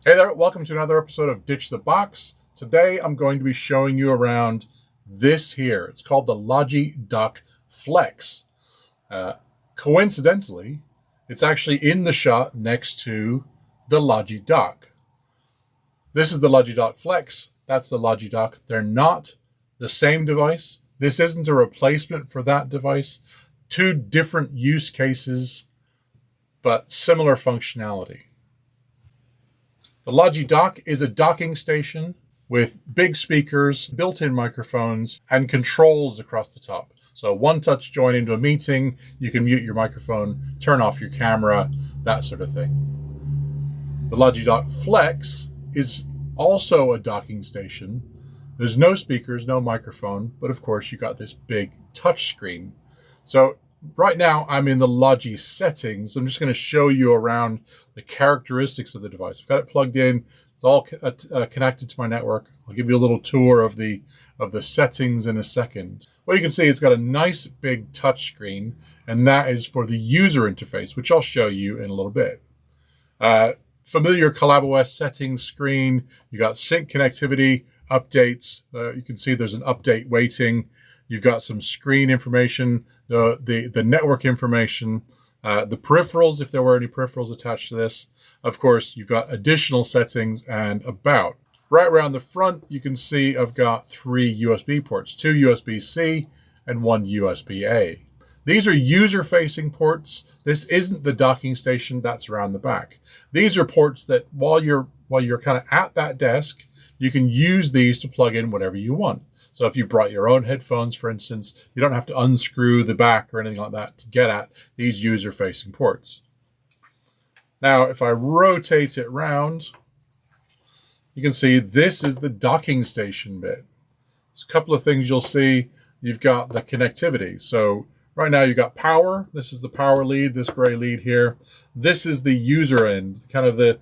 Hey there, welcome to another episode of Ditch the Box. Today I'm going to be showing you around this here. It's called the Logi Dock Flex. Uh, Coincidentally, it's actually in the shot next to the Logi Dock. This is the Logi Dock Flex. That's the Logi Dock. They're not the same device. This isn't a replacement for that device. Two different use cases, but similar functionality. The Logi Dock is a docking station with big speakers, built-in microphones, and controls across the top. So one touch join into a meeting, you can mute your microphone, turn off your camera, that sort of thing. The Logi Dock Flex is also a docking station. There's no speakers, no microphone, but of course you got this big touch screen. So right now I'm in the Logi settings. I'm just going to show you around the characteristics of the device. I've got it plugged in. It's all connected to my network. I'll give you a little tour of the settings in a second. Well, you can see it's got a nice big touch screen, and that is for the user interface, which I'll show you in a little bit. Familiar CollabOS settings screen. You got sync connectivity, updates. You can see there's an update waiting. You've got some screen information, the network information, the peripherals, if there were any peripherals attached to this. Of course, you've got additional settings and about. Right around the front, you can see I've got 3 USB ports, 2 USB-C and 1 USB-A. These are user-facing ports. This isn't the docking station, that's around the back. These are ports that while you're kind of at that desk, you can use these to plug in whatever you want. So if you brought your own headphones, for instance, you don't have to unscrew the back or anything like that to get at these user-facing ports. Now, if I rotate it around, you can see this is the docking station bit. There's a couple of things you'll see. You've got the connectivity. So right now you've got power. This is the power lead, this gray lead here. This is the user end, kind of the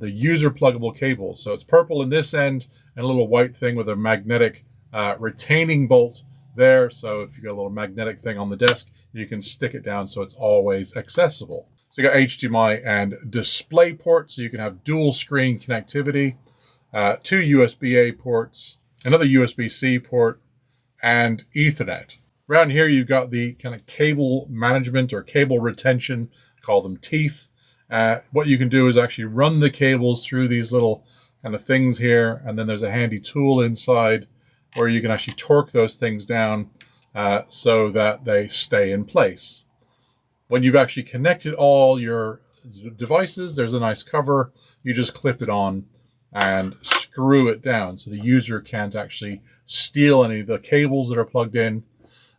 user pluggable cable. So it's purple in this end and a little white thing with a magnetic retaining bolt there. So if you got a little magnetic thing on the desk, you can stick it down so it's always accessible. So you got HDMI and display ports, so you can have dual screen connectivity, 2 USB-A ports, another USB-C port, and Ethernet. Around here, you've got the kind of cable management or cable retention, call them teeth. What you can do is actually run the cables through these little kind of things here, and then there's a handy tool inside where you can actually torque those things down so that they stay in place. When you've actually connected all your devices, there's a nice cover. You just clip it on and screw it down so the user can't actually steal any of the cables that are plugged in.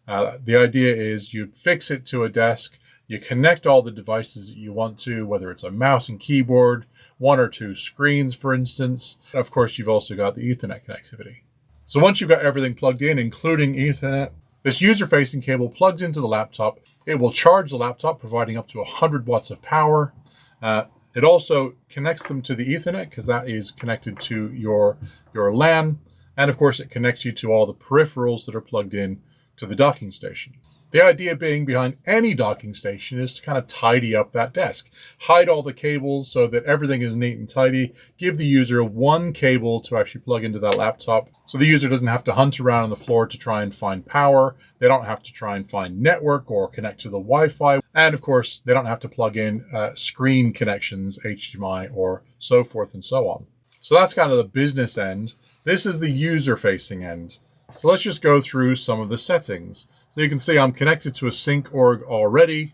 The idea is you fix it to a desk. You connect all the devices that you want to, whether it's a mouse and keyboard, 1 or 2 screens, for instance. Of course, you've also got the Ethernet connectivity. So once you've got everything plugged in, including Ethernet, this user-facing cable plugs into the laptop. It will charge the laptop, providing up to 100 watts of power. It also connects them to the Ethernet because that is connected to your LAN. And of course, it connects you to all the peripherals that are plugged in to the docking station. The idea being behind any docking station is to kind of tidy up that desk. Hide all the cables so that everything is neat and tidy. Give the user 1 cable to actually plug into that laptop so the user doesn't have to hunt around on the floor to try and find power. They don't have to try and find network or connect to the Wi-Fi. And of course, they don't have to plug in screen connections, HDMI, or so forth and so on. So that's kind of the business end. This is the user-facing end. So let's just go through some of the settings. So you can see I'm connected to a sync org already.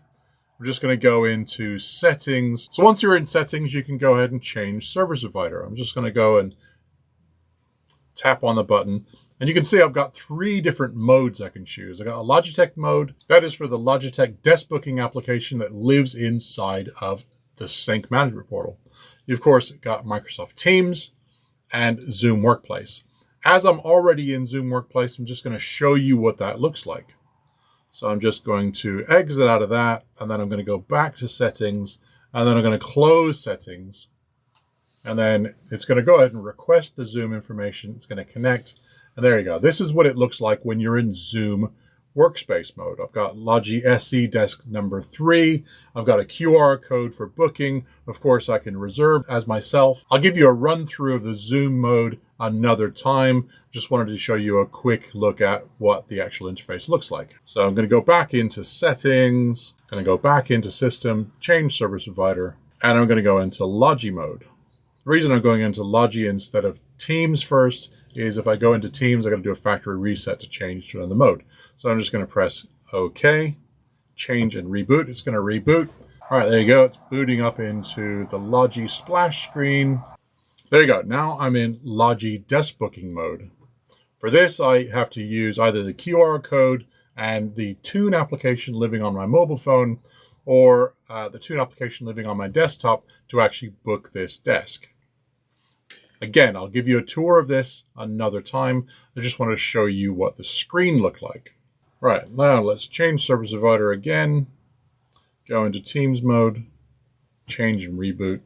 We're just going to go into settings. So once you're in settings, you can go ahead and change service provider. I'm just going to go and tap on the button. And you can see I've got 3 different modes I can choose. I've got a Logitech mode. That is for the Logitech Desk Booking application that lives inside of the sync management portal. You've, of course, got Microsoft Teams and Zoom Workplace. As I'm already in Zoom Workplace, I'm just going to show you what that looks like. So I'm just going to exit out of that, and then I'm going to go back to settings, and then I'm going to close settings. And then it's going to go ahead and request the Zoom information. It's going to connect, and there you go. This is what it looks like when you're in Zoom Workspace mode. I've got Logi SE desk number 3. I've got a QR code for booking. Of course, I can reserve as myself. I'll give you a run through of the Zoom mode another time. Just wanted to show you a quick look at what the actual interface looks like. So I'm going to go back into settings, going to go back into system, change service provider, and I'm going to go into Logi mode. The reason I'm going into Logi instead of Teams first is if I go into Teams, I got to do a factory reset to change to another mode. So I'm just going to press OK, change and reboot. It's going to reboot. All right, there you go. It's booting up into the Logi splash screen. There you go. Now I'm in Logi Desk Booking mode. For this, I have to use either the QR code and the Tune application living on my mobile phone, or the Tune application living on my desktop to actually book this desk. Again, I'll give you a tour of this another time. I just want to show you what the screen looked like. Right, now let's change service provider again. Go into Teams mode, change and reboot.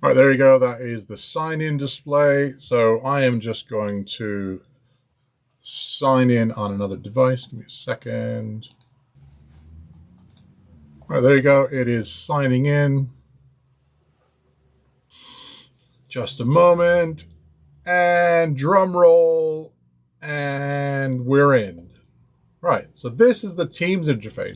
All right, there you go. That is the sign-in display. So I am just going to sign in on another device. Give me a second. All right, there you go. It is signing in. Just a moment, and drum roll, and we're in. Right, so this is the Teams interface.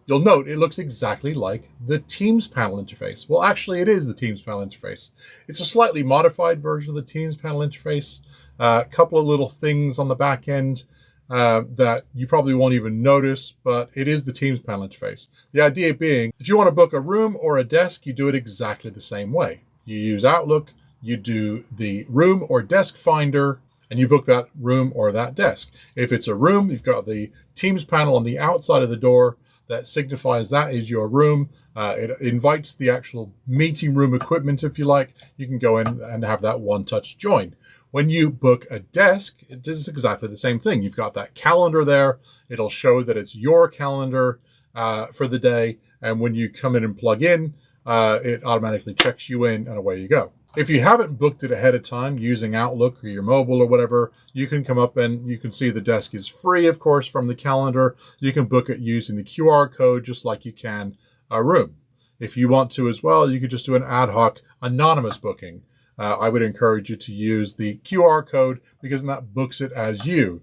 You'll note it looks exactly like the Teams panel interface. Well, actually, it is the Teams panel interface. It's a slightly modified version of the Teams panel interface. A couple of little things on the back end that you probably won't even notice, but it is the Teams panel interface. The idea being, if you want to book a room or a desk, you do it exactly the same way. You use Outlook, you do the room or desk finder, and you book that room or that desk. If it's a room, you've got the Teams panel on the outside of the door that signifies that is your room. It invites the actual meeting room equipment, if you like. You can go in and have that one-touch join. When you book a desk, it is exactly the same thing. You've got that calendar there. It'll show that it's your calendar for the day. And when you come in and plug in, it automatically checks you in and away you go. If you haven't booked it ahead of time using Outlook or your mobile or whatever, you can come up and you can see the desk is free, of course, from the calendar. You can book it using the QR code just like you can a room. If you want to as well, you could just do an ad hoc anonymous booking. I would encourage you to use the QR code because that books it as you.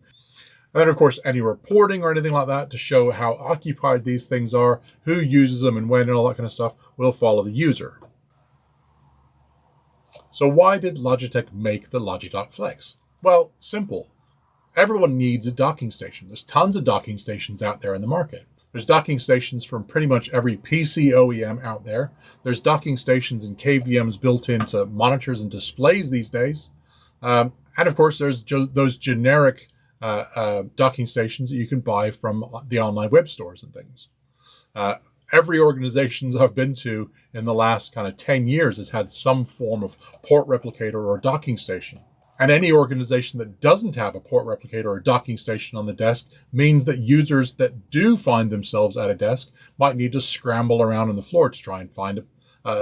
And then, of course, any reporting or anything like that to show how occupied these things are, who uses them and when and all that kind of stuff will follow the user. So why did Logitech make the Logi Dock Flex? Well, simple. Everyone needs a docking station. There's tons of docking stations out there in the market. There's docking stations from pretty much every PC OEM out there. There's docking stations and KVMs built into monitors and displays these days. And of course, there's those generic docking stations that you can buy from the online web stores and things. Every organization I've been to in the last kind of 10 years has had some form of port replicator or docking station. And any organization that doesn't have a port replicator or docking station on the desk means that users that do find themselves at a desk might need to scramble around on the floor to try and find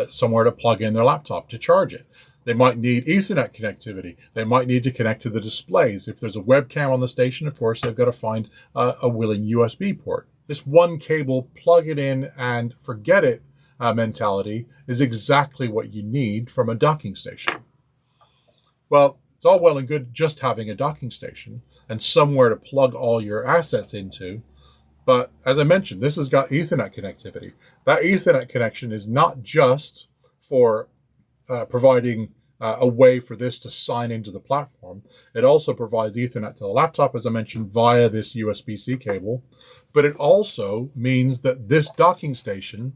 somewhere to plug in their laptop to charge it. They might need Ethernet connectivity. They might need to connect to the displays. If there's a webcam on the station, of course, they've got to find a willing USB port. This one cable, plug it in and forget it mentality is exactly what you need from a docking station. Well, it's all well and good just having a docking station and somewhere to plug all your assets into. But as I mentioned, this has got Ethernet connectivity. That Ethernet connection is not just for providing a way for this to sign into the platform. It also provides Ethernet to the laptop, as I mentioned, via this USB-C cable. But it also means that this docking station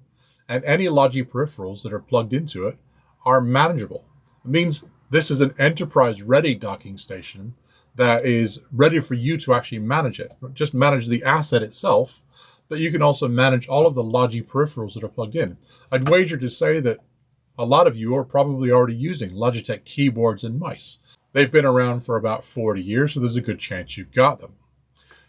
and any Logi peripherals that are plugged into it are manageable. It means this is an enterprise-ready docking station that is ready for you to actually manage it. Not just manage the asset itself, but you can also manage all of the Logi peripherals that are plugged in. I'd wager to say that a lot of you are probably already using Logitech keyboards and mice. They've been around for about 40 years, so there's a good chance you've got them.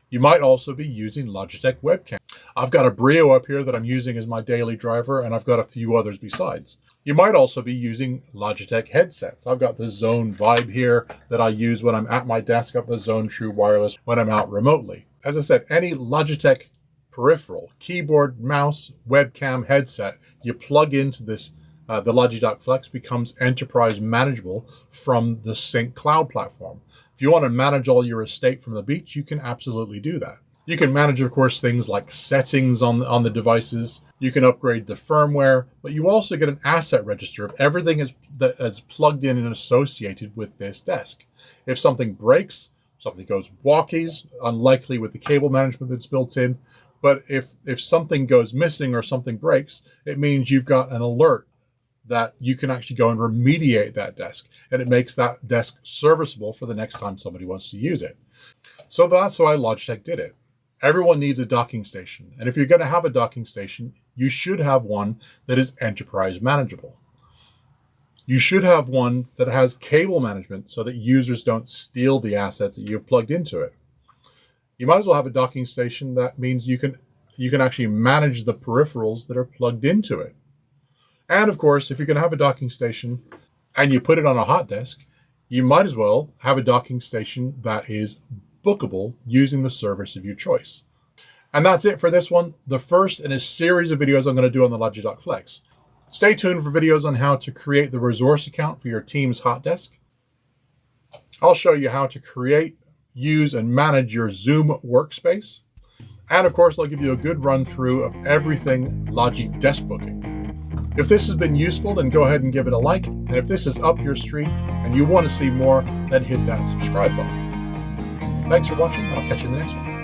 You might also be using Logitech webcam. I've got a Brio up here that I'm using as my daily driver, and I've got a few others besides. You might also be using Logitech headsets. I've got the Zone Vibe here that I use when I'm at my desk. I've got the Zone True Wireless when I'm out remotely. As I said, any Logitech peripheral, keyboard, mouse, webcam, headset, you plug into this, the Logi Dock Flex becomes enterprise manageable from the Sync cloud platform. If you want to manage all your estate from the beach, you can absolutely do that. You can manage, of course, things like settings on the devices. You can upgrade the firmware, but you also get an asset register of everything that is plugged in and associated with this desk. If something breaks, something goes walkies, unlikely with the cable management that's built in, but if something goes missing or something breaks, it means you've got an alert that you can actually go and remediate that desk, and it makes that desk serviceable for the next time somebody wants to use it. So that's why Logitech did it. Everyone needs a docking station, and if you're going to have a docking station, you should have one that is enterprise manageable. You should have one that has cable management so that users don't steal the assets that you've plugged into it. You might as well have a docking station that means you can actually manage the peripherals that are plugged into it. And of course, if you're going to have a docking station and you put it on a hot desk, you might as well have a docking station that is bookable using the service of your choice. And that's it for this one, the first in a series of videos I'm going to do on the Logi Dock Flex. Stay tuned for videos on how to create the resource account for your team's hot desk. I'll show you how to create, use, and manage your Zoom workspace. And of course, I'll give you a good run through of everything Logi Desk Booking. If this has been useful, then go ahead and give it a like. And if this is up your street and you want to see more, then hit that subscribe button. Thanks for watching, and I'll catch you in the next one.